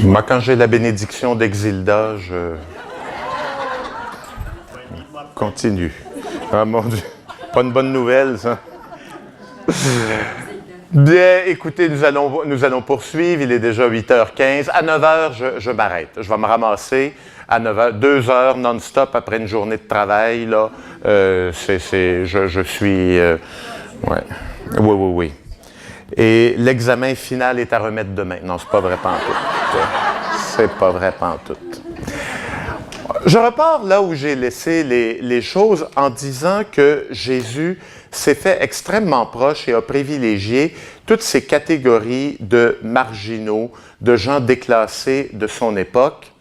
Moi, quand j'ai la bénédiction d'Exilda, je continue. Ah mon Dieu, pas une bonne nouvelle, ça. Bien, écoutez, nous allons poursuivre. Il est déjà 8h15. À 9h, je m'arrête. Je vais me ramasser à 9h. 2 heures non-stop après une journée de travail. Là, je suis... ouais. Oui. Et l'examen final est à remettre demain. Non, c'est pas vrai pantoute. C'est pas vrai pantoute. Je repars là où j'ai laissé les choses en disant que Jésus s'est fait extrêmement proche et a privilégié toutes ces catégories de marginaux, de gens déclassés de son époque.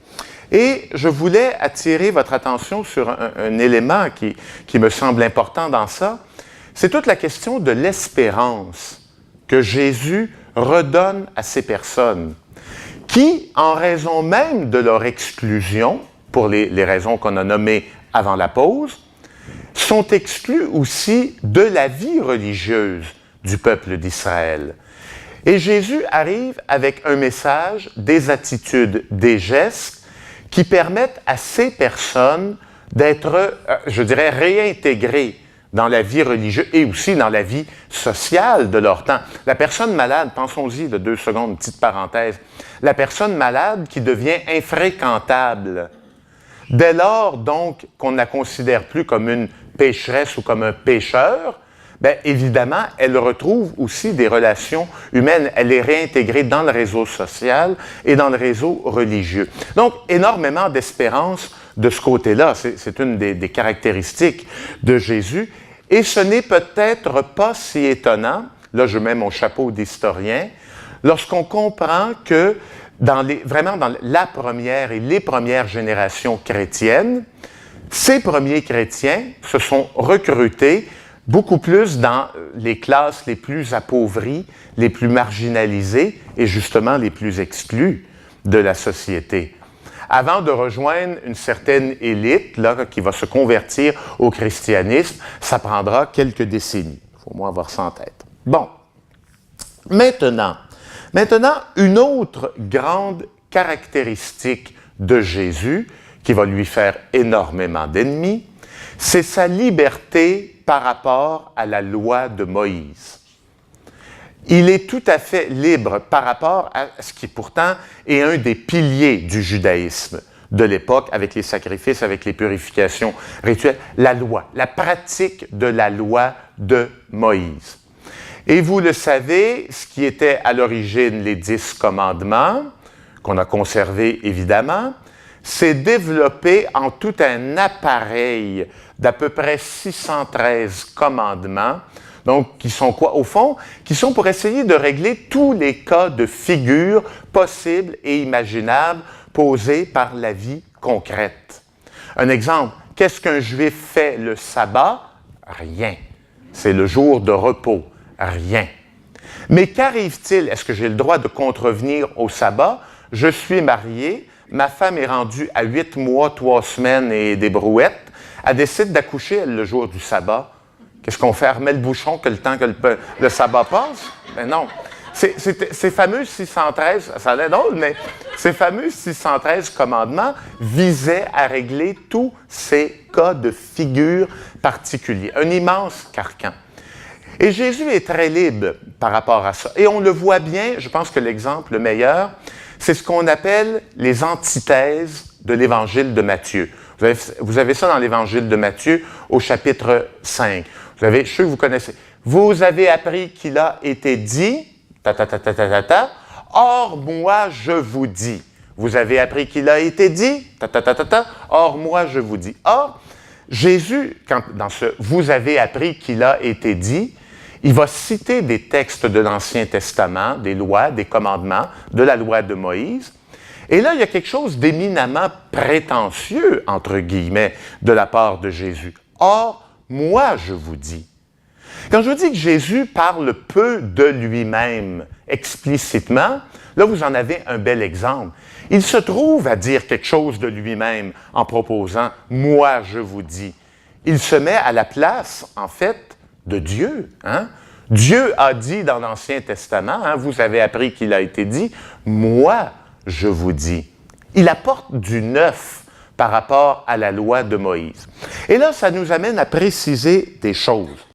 Et je voulais attirer votre attention sur un élément qui me semble important dans ça. C'est toute la question de l'espérance que Jésus redonne à ces personnes qui, en raison même de leur exclusion, pour les raisons qu'on a nommées avant la pause, sont exclus aussi de la vie religieuse du peuple d'Israël. Et Jésus arrive avec un message, des attitudes, des gestes qui permettent à ces personnes d'être, je dirais, réintégrées dans la vie religieuse et aussi dans la vie sociale de leur temps. La personne malade, pensons-y de 2 secondes, petite parenthèse, la personne malade qui devient infréquentable, dès lors donc qu'on ne la considère plus comme une pécheresse ou comme un pécheur, bien évidemment, elle retrouve aussi des relations humaines. Elle est réintégrée dans le réseau social et dans le réseau religieux. Donc, énormément d'espérance de ce côté-là. C'est une des caractéristiques de Jésus. Et ce n'est peut-être pas si étonnant, là je mets mon chapeau d'historien, lorsqu'on comprend que vraiment dans la première et les premières générations chrétiennes, ces premiers chrétiens se sont recrutés beaucoup plus dans les classes les plus appauvries, les plus marginalisées et justement les plus exclues de la société. Avant de rejoindre une certaine élite là, qui va se convertir au christianisme, ça prendra quelques décennies. Il faut au moins avoir ça en tête. Bon, maintenant, une autre grande caractéristique de Jésus, qui va lui faire énormément d'ennemis, c'est sa liberté par rapport à la loi de Moïse. Il est tout à fait libre par rapport à ce qui pourtant est un des piliers du judaïsme de l'époque, avec les sacrifices, avec les purifications rituelles, la loi, la pratique de la loi de Moïse. Et vous le savez, ce qui était à l'origine les 10 commandements, qu'on a conservés évidemment, s'est développé en tout un appareil d'à peu près 613 commandements, donc qui sont quoi au fond? Qui sont pour essayer de régler tous les cas de figure possibles et imaginables posés par la vie concrète. Un exemple, qu'est-ce qu'un juif fait le sabbat? Rien. C'est le jour de repos. Rien. Mais qu'arrive-t-il? Est-ce que j'ai le droit de contrevenir au sabbat? Je suis marié, ma femme est rendue à 8 mois, 3 semaines et des brouettes. Elle décide d'accoucher, elle, le jour du sabbat. Qu'est-ce qu'on fait? Elle remet le bouchon que le temps que le sabbat passe? Ben non. Ces fameux 613, ça a l'air drôle, mais ces fameux 613 commandements visaient à régler tous ces cas de figure particuliers. Un immense carcan. Et Jésus est très libre par rapport à ça. Et on le voit bien, je pense que l'exemple le meilleur, c'est ce qu'on appelle les antithèses de l'Évangile de Matthieu. Vous avez ça dans l'Évangile de Matthieu au chapitre 5. Je suis sûr que vous connaissez. Vous avez appris qu'il a été dit, or moi je vous dis. Vous avez appris qu'il a été dit, or moi je vous dis. Or, Jésus, dans ce « vous avez appris qu'il a été dit », il va citer des textes de l'Ancien Testament, des lois, des commandements, de la loi de Moïse. Et là, il y a quelque chose d'éminemment prétentieux, entre guillemets, de la part de Jésus. Or, moi, je vous dis. Quand je dis que Jésus parle peu de lui-même explicitement, là, vous en avez un bel exemple. Il se trouve à dire quelque chose de lui-même en proposant « moi, je vous dis ». Il se met à la place, en fait, de Dieu. Hein? Dieu a dit dans l'Ancien Testament, vous avez appris qu'il a été dit, moi, je vous dis. Il apporte du neuf par rapport à la loi de Moïse. Et là, ça nous amène à préciser des choses.